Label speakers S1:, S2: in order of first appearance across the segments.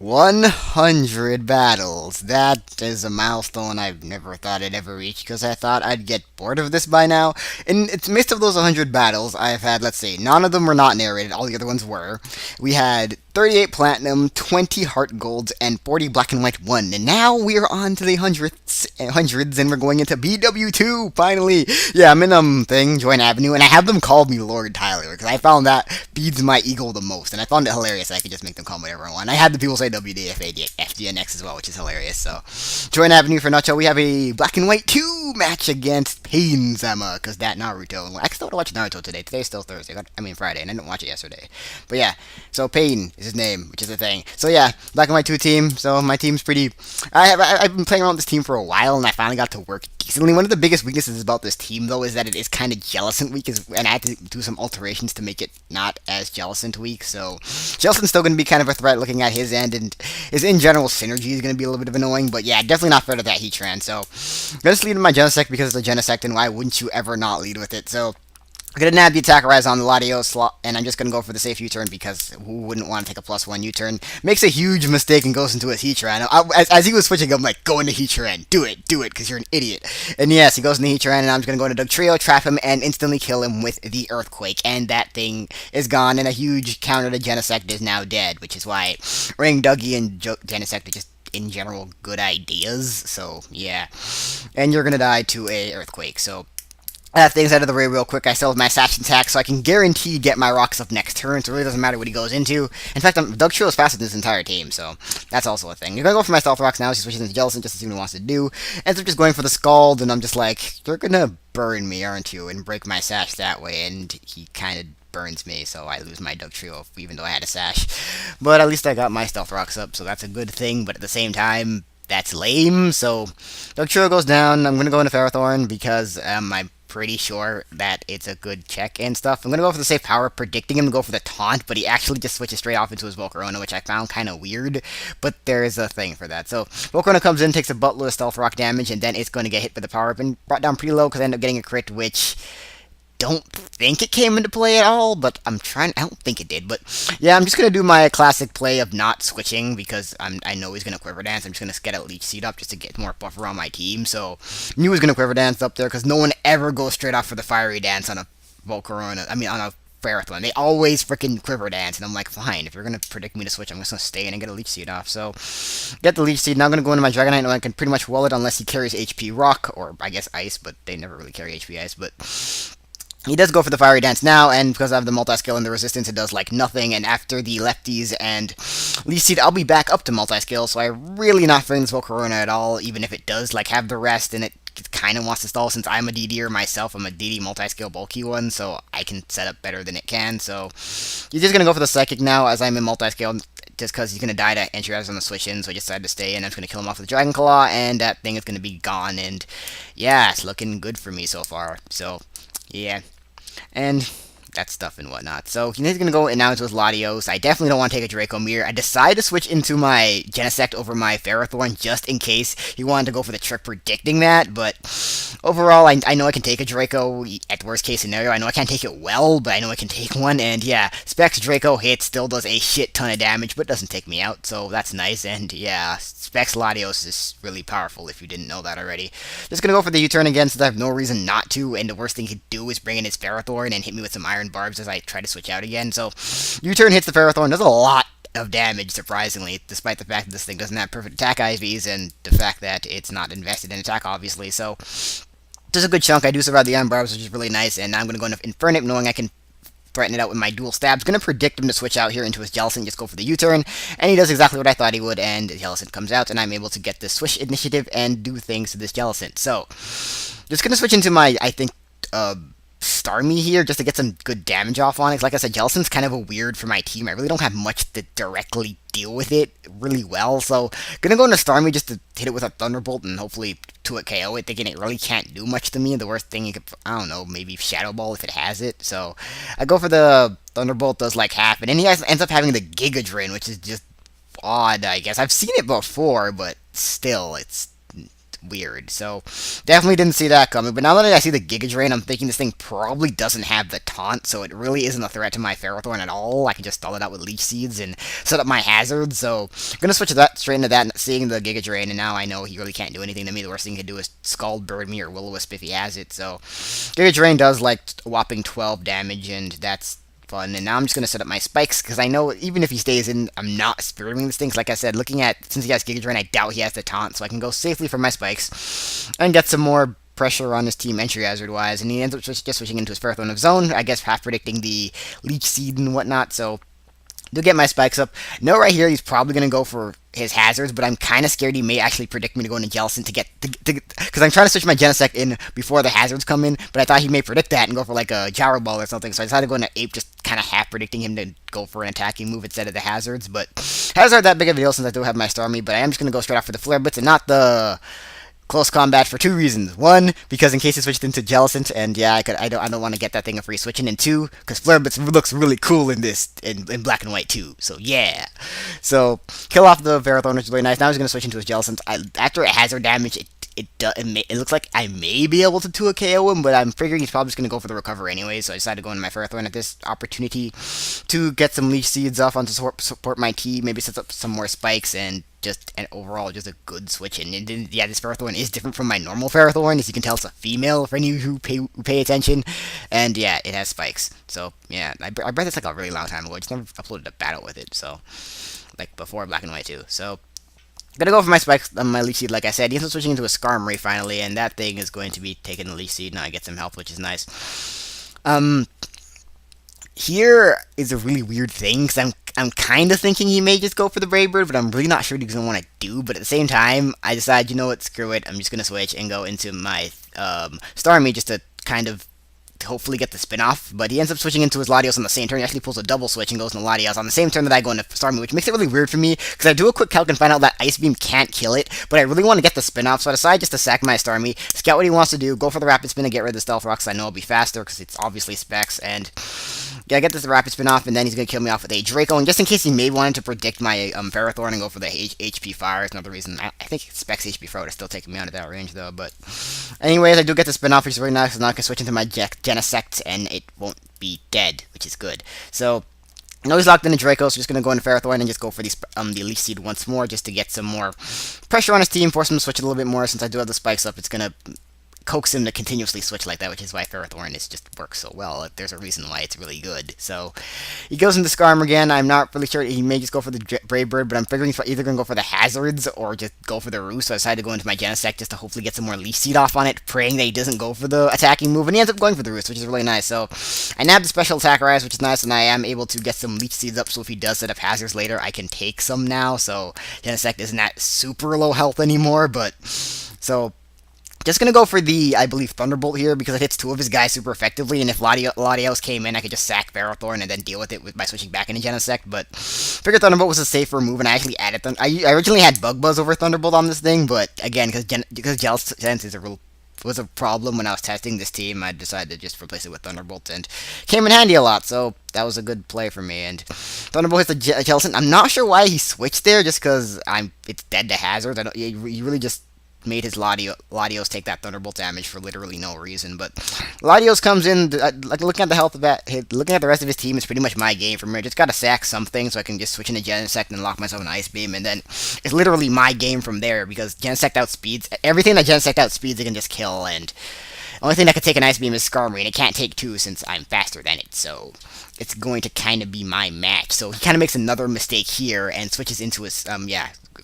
S1: 100 battles. That is a milestone I've never thought I'd ever reach because I thought I'd get bored of this by now. In the midst of those 100 battles, I've had, let's see, none of them were not narrated, all the other ones were. We had 38 platinum, 20 heart golds, and 40 black and white 1. And now we're on to the hundreds, and we're going into BW2, finally. Yeah, I'm in Join Avenue, and I have them call me Lord Tyler because I found that feeds my ego the most, and I found it hilarious that I could just make them call me whatever I want. I had the people say WDFA FDNX as well, which is hilarious. So, Join Avenue for nutshell, we have a black and white 2 match against Painsama, because that Naruto. I still want to watch Naruto today. Today's still Thursday. I mean Friday, and I didn't watch it yesterday. But yeah, so Pain is his name, which is the thing. So yeah, black and white 2 team. So my team's pretty. I've been playing around with this team for a while, and I finally got to work decently. One of the biggest weaknesses about this team, though, is that it is kind of Jellicent weak, and I had to do some alterations to make it not as Jellicent weak. So Jellicent's still going to be kind of a threat looking at his end, and his in general synergy is going to be a little bit of annoying. But yeah, definitely not fair to that Heatran. So I'm going to lead with my Genesect because it's a Genesect, and why wouldn't you ever not lead with it? So I'm going to nab the attacker rise on the Latios slot, and I'm just going to go for the safe U-turn because who wouldn't want to take a +1 U-turn? Makes a huge mistake and goes into his Heatran. As he was switching, I'm like, go into Heatran. Do it, because you're an idiot. And yes, he goes into Heatran, and I'm just going to go into Dugtrio, trap him, and instantly kill him with the Earthquake. And that thing is gone, and a huge counter to Genesect is now dead, which is why Ring Dougie and Genesect are just in general good ideas. So, yeah. And you're going to die to a Earthquake, so things out of the way real quick. I still have my Sash attack, so I can guarantee get my rocks up next turn, so it really doesn't matter what he goes into. In fact, Dugtrio is faster than this entire team, so that's also a thing. You're going to go for my Stealth Rocks now, he switches into Jellicent just to see what he wants to do. Ends up just going for the Scald, and I'm just like, you're going to burn me, aren't you, and break my Sash that way, and he kind of burns me, so I lose my Dugtrio, even though I had a Sash. But at least I got my Stealth Rocks up, so that's a good thing, but at the same time, that's lame, so Dugtrio goes down. I'm going to go into Ferrothorn because I'm pretty sure that it's a good check and stuff. I'm going to go for the safe power, predicting him to go for the taunt, but he actually just switches straight off into his Volcarona, which I found kind of weird, but there is a thing for that. So Volcarona comes in, takes a buttload of Stealth Rock damage, and then it's going to get hit by the power up and brought down pretty low because I end up getting a crit, which don't think it came into play at all, but I don't think it did, but yeah, I'm just going to do my classic play of not switching because I know he's going to Quiver Dance. I'm just going to get a Leech Seed up just to get more buffer on my team, so knew he was going to Quiver Dance up there because no one ever goes straight off for the Fiery Dance on a Volcarona, on a Ferrothorn. They always freaking Quiver Dance, and I'm like, fine, if you're going to predict me to switch, I'm just going to stay in and get a Leech Seed off, so get the Leech Seed. Now I'm going to go into my Dragonite, and I can pretty much wall it unless he carries HP Rock, or I guess Ice, but they never really carry HP Ice, but he does go for the Fiery Dance now, and because I have the multi-skill and the resistance, it does, like, nothing, and after the lefties and Leech Seed, I'll be back up to multi-skill, so I'm really not feeling this Volcarona at all, even if it does, like, have the rest, and it kind of wants to stall, since I'm a DDer myself. I'm a DD multi-skill bulky one, so I can set up better than it can, so he's just gonna go for the Psychic now, as I'm in multi-skill, just because he's going to die to entry items on the switch in, so I just decided to stay in. I'm just going to kill him off with the Dragon Claw, and that thing is going to be gone, and yeah, it's looking good for me so far, so yeah. And that stuff and whatnot. So he's going to go in now into his Latios. I definitely don't want to take a Dracomir. I decided to switch into my Genesect over my Ferrothorn just in case he wanted to go for the trick predicting that, but overall, I know I can take a Draco at the worst case scenario. I know I can't take it well, but I know I can take one, and yeah, Specs Draco hit still does a shit ton of damage, but doesn't take me out, so that's nice, and yeah, Specs Latios is really powerful if you didn't know that already. Just gonna go for the U-turn again since I have no reason not to, and the worst thing he could do is bring in his Ferrothorn and hit me with some Iron Barbs as I try to switch out again, so U-turn hits the Ferrothorn, does a lot of damage, surprisingly, despite the fact that this thing doesn't have perfect attack IVs and the fact that it's not invested in attack, obviously, so there's a good chunk. I do survive the Iron Barbs, which is really nice, and now I'm going to go into Infernape, knowing I can threaten it out with my dual stabs. Going to predict him to switch out here into his Jellicent, just go for the U-turn, and he does exactly what I thought he would, and Jellicent comes out, and I'm able to get the Swish initiative and do things to this Jellicent. So, just going to switch into my, I think, Starmie here, just to get some good damage off on it. Like I said, Jellicent's kind of a weird for my team. I really don't have much to directly deal with it really well, so gonna go into Starmie just to hit it with a Thunderbolt and hopefully to it KO it, thinking it really can't do much to me. The worst thing you could, I don't know, maybe Shadow Ball if it has it. So I go for the Thunderbolt, does like half, and then he ends up having the Giga Drain, which is just odd, I guess. I've seen it before, but still, it's weird. So definitely didn't see that coming. But now that I see the Giga Drain, I'm thinking this thing probably doesn't have the taunt, so it really isn't a threat to my Ferrothorn at all. I can just stall it out with Leech Seeds and set up my hazards. So I'm gonna switch that straight into that, seeing the Giga Drain, and now I know he really can't do anything to me. The worst thing he can do is Scald Bird me or Will-O-Wisp if he has it. So Giga Drain does like a whopping 12 damage, and that's fun. And now I'm just gonna set up my spikes because I know even if he stays in, I'm not Spirit Wing this thing. 'Cause like I said, looking at since he has Giga Drain, I doubt he has the taunt, so I can go safely for my spikes and get some more pressure on his team entry hazard wise. And he ends up just switching into his Ferrothorn of Zone, I guess half predicting the Leech Seed and whatnot. So do get my spikes up. Note right here, he's probably going to go for his hazards, but I'm kind of scared he may actually predict me to go into Jellicent because I'm trying to switch my Genesect in before the hazards come in, but I thought he may predict that and go for like a Gyro Ball or something, so I decided to go into Ape, just kind of half predicting him to go for an attacking move instead of the hazards. But hazards aren't that big of a deal since I do have my Starmie, but I am just going to go straight off for the Flare Blitz and not the close combat for two reasons. One, because in case it switched into Jellicent, and yeah, I don't want to get that thing a free switching. And two, because Flare Blitz looks really cool in this in black and white too. So yeah, so kill off the Ferrothorn, which is really nice. Now he's gonna switch into his Jellicent. After it hazard damage, it looks like I may be able to 2 KO him, but I'm figuring he's probably just going to go for the recover anyway, so I decided to go into my Ferrothorn at this opportunity to get some Leech Seeds off on to support my team, maybe set up some more spikes, and overall just a good switch. And yeah, this Ferrothorn is different from my normal Ferrothorn. As you can tell, it's a female for any who pay attention, and yeah, it has spikes. So yeah, I bred this like a really long time ago. I just never uploaded a battle with it, so like before Black and White too. So gonna go for my spikes on my Leech Seed, like I said. He's switching into a Skarmory finally, and that thing is going to be taking the Leech Seed. Now I get some health, which is nice. Here is a really weird thing, because I'm kind of thinking he may just go for the Brave Bird, but I'm really not sure what he's going to want to do. But at the same time, I decide, you know what, screw it. I'm just going to switch and go into my Starmie just to kind of hopefully get the spin-off, but he ends up switching into his Latios on the same turn. He actually pulls a double switch and goes into Latios on the same turn that I go into Starmie, which makes it really weird for me, because I do a quick calc and find out that Ice Beam can't kill it, but I really want to get the spin-off, so I decide just to sack my Starmie, scout what he wants to do, go for the Rapid Spin and get rid of the Stealth Rock, because I know it'll be faster, because it's obviously Specs, and yeah, I get this Rapid Spin off, and then he's going to kill me off with a Draco, and just in case he may want to predict my Ferrothorn and go for the HP Fire, is another reason. I think Specs HP Fire is still taking me out of that range, though, but anyways, I do get the spin off, which is really nice, because now I can switch into my Genesect, and it won't be dead, which is good. So I know he's locked in a Draco, so just going to go into Ferrothorn and just go for the Leech Seed once more, just to get some more pressure on his team, force him to switch a little bit more. Since I do have the spikes up, it's going to coax him to continuously switch like that, which is why Ferrothorn just works so well. There's a reason why it's really good. So he goes into Skarm again. I'm not really sure. He may just go for the Brave Bird, but I'm figuring he's either going to go for the Hazards or just go for the Roost. So I decided to go into my Genesect just to hopefully get some more Leech Seed off on it, praying that he doesn't go for the attacking move, and he ends up going for the Roost, which is really nice. So I nabbed the Special Attack Rise, which is nice, and I am able to get some Leech Seeds up, so if he does set up Hazards later, I can take some now. So Genesect isn't at super low health anymore, but so just going to go for the, I believe, Thunderbolt here, because it hits two of his guys super effectively, and if Latios came in, I could just sack Ferrothorn and then deal with it by switching back into Genesect, but figured Thunderbolt was a safer move, and I actually added I originally had Bug Buzz over Thunderbolt on this thing, but again, because Jellicent was a problem when I was testing this team, I decided to just replace it with Thunderbolt, and came in handy a lot, so that was a good play for me. And Thunderbolt hits the Jellicent. I'm not sure why he switched there, just because it's dead to Hazards. He really just made his Latios take that Thunderbolt damage for literally no reason. But Latios comes in, like looking at the health of that, looking at the rest of his team, is pretty much my game from here. Just gotta sack something so I can just switch into Genesect and lock myself in Ice Beam, and then it's literally my game from there, because Genesect outspeeds everything that Genesect outspeeds. It can just kill, and the only thing that can take an Ice Beam is Skarmory, and it can't take two since I'm faster than it, so it's going to kind of be my match. So he kind of makes another mistake here and switches into his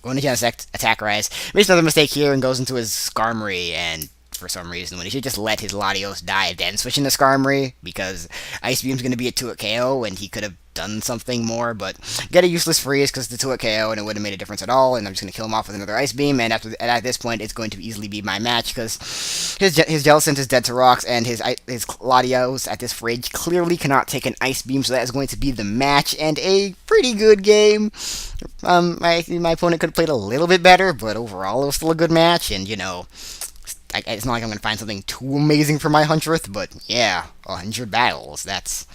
S1: going to Genesect, Attack Rise, makes another mistake here and goes into his Skarmory, and for some reason, when he should just let his Latios die, then switch into Skarmory, because Ice Beam's going to be a 2-hit KO, and he could have done something more, but get a useless freeze because it's a 2-hit KO, and it wouldn't have made a difference at all, and I'm just going to kill him off with another Ice Beam, and at this point, it's going to easily be my match, because his Jellicent is dead to rocks, and his Latios at this range clearly cannot take an Ice Beam, so that is going to be the match, and a pretty good game. My opponent could have played a little bit better, but overall, it was still a good match, and, you know, it's not like I'm going to find something too amazing for my 100th, but yeah, 100 battles, that's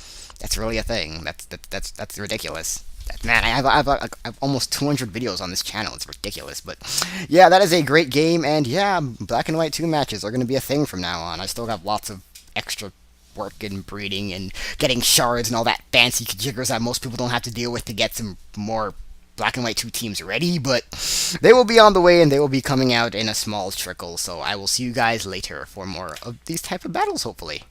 S1: really a thing. That's ridiculous. Man, I have almost 200 videos on this channel. It's ridiculous. But yeah, that is a great game. And yeah, Black and White 2 matches are going to be a thing from now on. I still have lots of extra work and breeding and getting shards and all that fancy jiggers that most people don't have to deal with to get some more Black and White 2 teams ready. But they will be on the way and they will be coming out in a small trickle. So I will see you guys later for more of these type of battles, hopefully.